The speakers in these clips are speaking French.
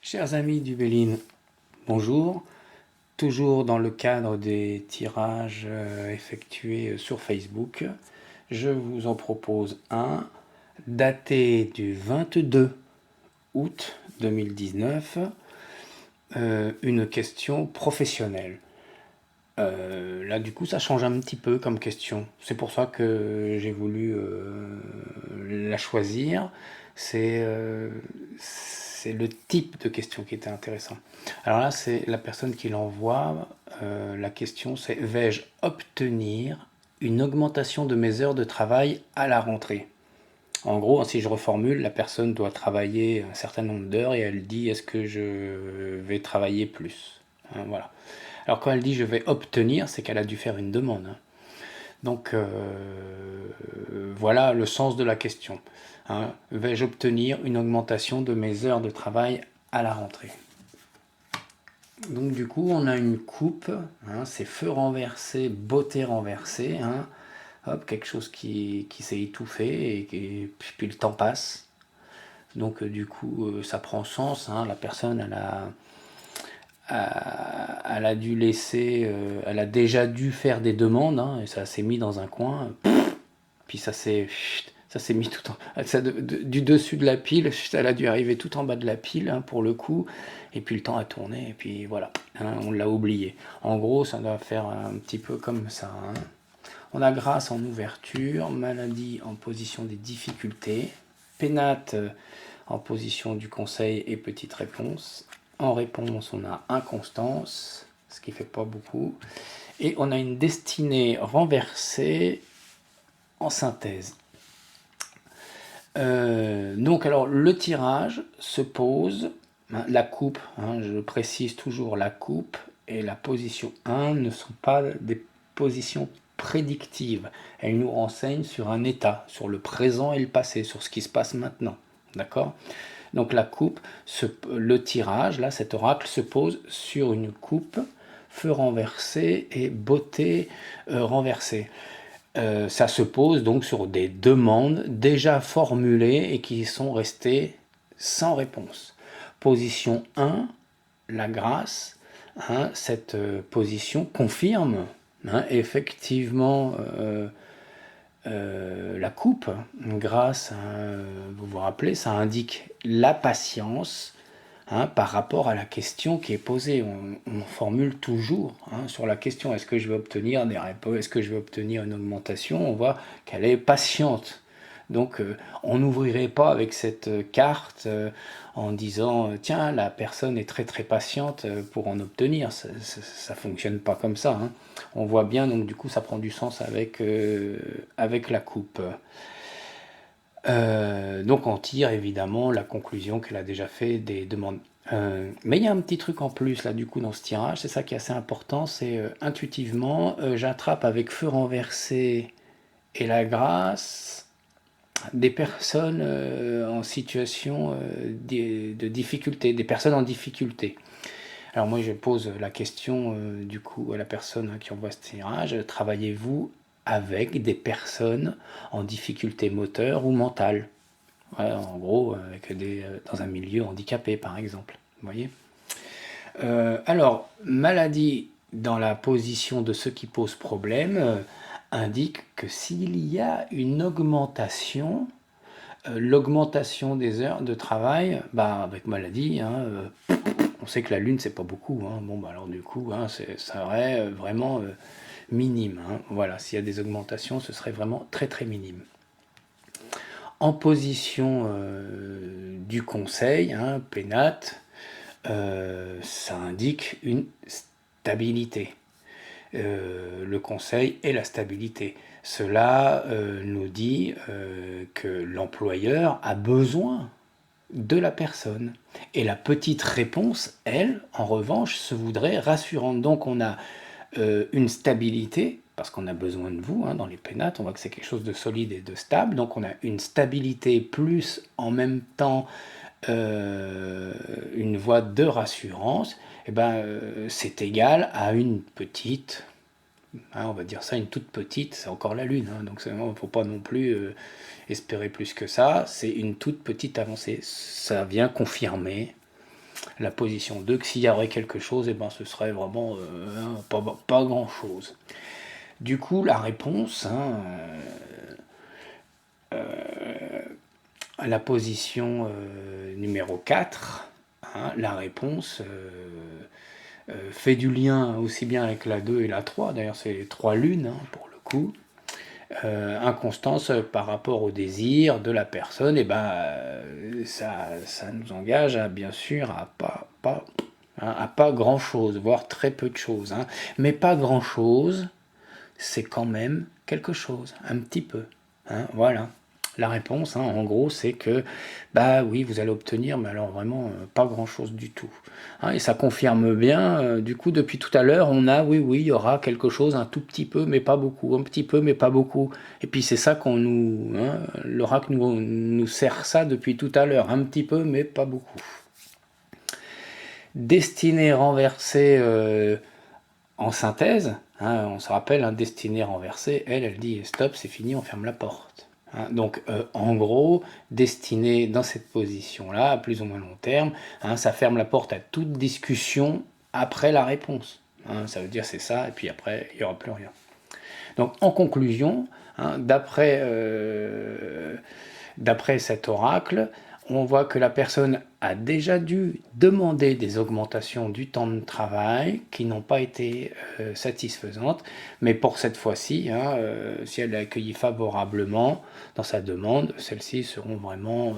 Chers amis du Béline, bonjour. Toujours dans le cadre des tirages effectués sur Facebook, je vous en propose un daté du 22 août 2019, une question professionnelle. Là du coup ça change un petit peu comme question, c'est pour ça que j'ai voulu la choisir. C'est le type de question qui était intéressant. Alors là c'est la personne qui l'envoie, la question c'est: vais-je obtenir une augmentation de mes heures de travail à la rentrée? En gros, si je reformule, la personne doit travailler un certain nombre d'heures et elle dit: est-ce que je vais travailler plus? Hein, voilà. Alors quand elle dit je vais obtenir, c'est qu'elle a dû faire une demande. Hein. Donc voilà le sens de la question. Hein. Vais-je obtenir une augmentation de mes heures de travail à la rentrée? Donc du coup on a une coupe, hein, c'est feu renversé, beauté renversée. Hein. Hop, quelque chose qui s'est étouffé et puis le temps passe. Donc du coup ça prend sens. Hein. La personne elle a dû laisser, elle a déjà dû faire des demandes, hein, et ça s'est mis dans un coin, puis ça s'est mis tout en, du dessus de la pile, elle a dû arriver tout en bas de la pile, hein, pour le coup, et puis le temps a tourné, et puis voilà, hein, on l'a oublié. En gros, ça doit faire un petit peu comme ça. Hein. On a grâce en ouverture, maladie en position des difficultés, pénate en position du conseil et petite réponse. En réponse, on a inconstance, ce qui fait pas beaucoup. Et on a une destinée renversée en synthèse. Donc alors le tirage se pose, hein, la coupe, hein, je précise toujours, la coupe et la position 1 ne sont pas des positions prédictives. Elles nous renseignent sur un état, sur le présent et le passé, sur ce qui se passe maintenant. D'accord? Donc la coupe, le tirage, là, cet oracle se pose sur une coupe, feu renversé et beauté renversée. Ça se pose donc sur des demandes déjà formulées et qui sont restées sans réponse. Position 1, la grâce. Hein, cette position confirme, hein, effectivement la coupe, grâce à, vous vous rappelez, ça indique la patience, hein, par rapport à la question qui est posée. On formule toujours, hein, sur la question: est-ce que je vais obtenir des réponses, est-ce que je vais obtenir une augmentation? On voit qu'elle est patiente. Donc on n'ouvrirait pas avec cette carte en disant tiens, la personne est très très patiente pour en obtenir. Ça fonctionne pas comme ça. Hein. On voit bien, donc du coup ça prend du sens avec la coupe. Donc on tire évidemment la conclusion qu'elle a déjà fait des demandes. Mais il y a un petit truc en plus là du coup dans ce tirage, c'est ça qui est assez important, c'est intuitivement j'attrape avec feu renversé et la grâce des personnes en situation de difficulté, des personnes en difficulté. Alors moi je pose la question du coup à la personne, hein, qui envoie ce tirage: travaillez-vous avec des personnes en difficulté moteur ou mentale? Ouais, en gros, dans un milieu handicapé par exemple. Vous voyez? Alors, maladie dans la position de ce qui pose problème indique que s'il y a une augmentation, l'augmentation des heures de travail, bah, avec maladie, hein, on sait que la Lune, c'est pas beaucoup. Hein. Bon, bah alors du coup, hein, ça serait vraiment minime. Hein. Voilà, s'il y a des augmentations, ce serait vraiment très très minime. En position du conseil, hein, pénate, ça indique une stabilité. Le conseil et la stabilité. Cela nous dit que l'employeur a besoin de la personne. Et la petite réponse, elle, en revanche, se voudrait rassurante. Donc on a une stabilité, parce qu'on a besoin de vous, hein, dans les pénates, on voit que c'est quelque chose de solide et de stable, donc on a une stabilité plus en même temps une voie de rassurance, et ben, c'est égal à une petite, hein, on va dire ça, une toute petite, c'est encore la Lune, hein, donc il ne faut pas non plus espérer plus que ça, c'est une toute petite avancée. Ça vient confirmer la position 2, que s'il y aurait quelque chose, et ben, ce serait vraiment pas grand-chose. Du coup, la réponse, à la position numéro 4, la réponse fait du lien aussi bien avec la 2 et la 3, d'ailleurs c'est les 3 lunes pour le coup. Inconstance par rapport au désir de la personne, et ben ça nous engage à, bien sûr, à pas grand chose, voire très peu de choses. Mais pas grand chose, c'est quand même quelque chose, un petit peu. Voilà. La réponse, en gros, c'est que, bah oui, vous allez obtenir, mais alors vraiment pas grand-chose du tout. Et ça confirme bien, du coup, depuis tout à l'heure, on a, oui, il y aura quelque chose, un tout petit peu, mais pas beaucoup, un petit peu, mais pas beaucoup. Et puis c'est ça qu'on nous, l'oracle nous sert ça depuis tout à l'heure, un petit peu, mais pas beaucoup. Destinée renversée en synthèse, on se rappelle, destinée renversée, elle dit stop, c'est fini, on ferme la porte. Donc en gros, destinée dans cette position-là, à plus ou moins long terme, ça ferme la porte à toute discussion après la réponse. Ça veut dire c'est ça, et puis après, il n'y aura plus rien. Donc en conclusion, d'après cet oracle, on voit que la personne a déjà dû demander des augmentations du temps de travail qui n'ont pas été satisfaisantes, mais pour cette fois-ci, si elle est accueillie favorablement dans sa demande, celles-ci seront vraiment,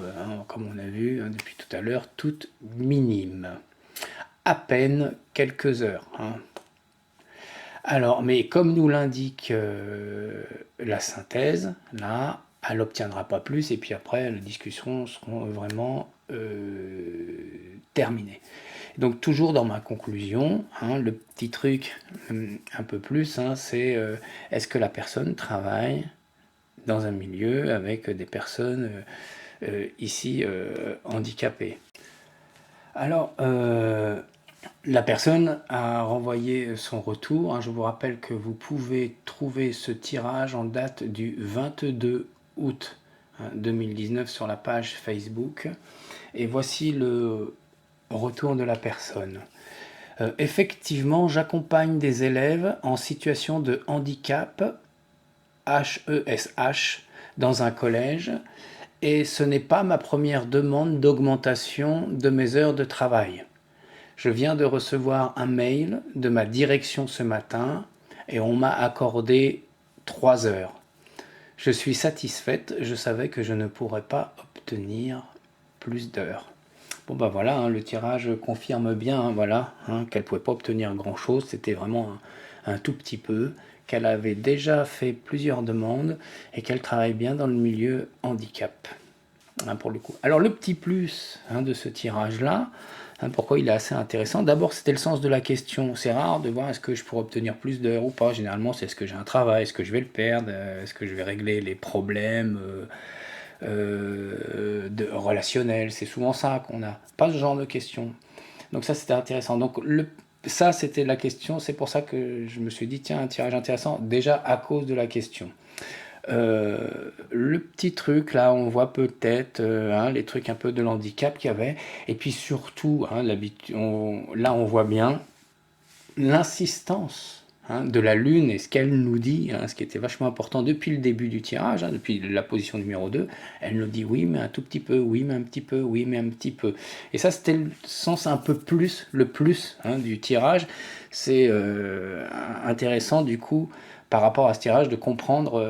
comme on a vu depuis tout à l'heure, toutes minimes. À peine quelques heures. Alors, mais comme nous l'indique la synthèse, là, elle n'obtiendra pas plus, et puis après, les discussions seront vraiment terminées. Donc, toujours dans ma conclusion, le petit truc un peu plus, c'est est-ce que la personne travaille dans un milieu avec des personnes ici handicapées? Alors, la personne a renvoyé son retour. Je vous rappelle que vous pouvez trouver ce tirage en date du 22 août 2019 sur la page Facebook. Et voici le retour de la personne. Effectivement, j'accompagne des élèves en situation de handicap, HESH, dans un collège. Et ce n'est pas ma première demande d'augmentation de mes heures de travail. Je viens de recevoir un mail de ma direction ce matin et on m'a accordé 3 heures. Je suis satisfaite, je savais que je ne pourrais pas obtenir plus d'heures. Bon bah voilà, le tirage confirme bien qu'elle ne pouvait pas obtenir grand chose, c'était vraiment un tout petit peu, qu'elle avait déjà fait plusieurs demandes et qu'elle travaille bien dans le milieu handicap. Pour le coup. Alors le petit plus de ce tirage-là, pourquoi il est assez intéressant. D'abord, c'était le sens de la question. C'est rare de voir est-ce que je pourrais obtenir plus d'heures ou pas. Généralement, c'est est-ce que j'ai un travail, est-ce que je vais le perdre, est-ce que je vais régler les problèmes relationnels. C'est souvent ça qu'on a. Pas ce genre de questions. Donc ça, c'était intéressant. Donc ça, c'était la question. C'est pour ça que je me suis dit, tiens, un tirage intéressant, déjà à cause de la question. Le petit truc là, on voit peut-être les trucs un peu de l'handicap qu'il y avait, et puis surtout là on voit bien l'insistance de la lune et ce qu'elle nous dit, ce qui était vachement important depuis le début du tirage, depuis la position numéro 2, elle nous dit oui mais un tout petit peu, oui mais un petit peu, oui mais un petit peu, et ça c'était le sens un peu plus, le plus du tirage. C'est intéressant du coup par rapport à ce tirage de comprendre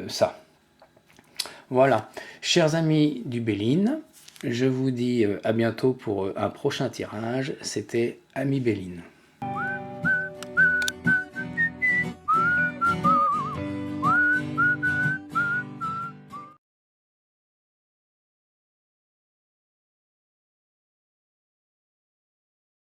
ça. Voilà, chers amis du Béline, je vous dis à bientôt pour un prochain tirage. C'était Ami Béline.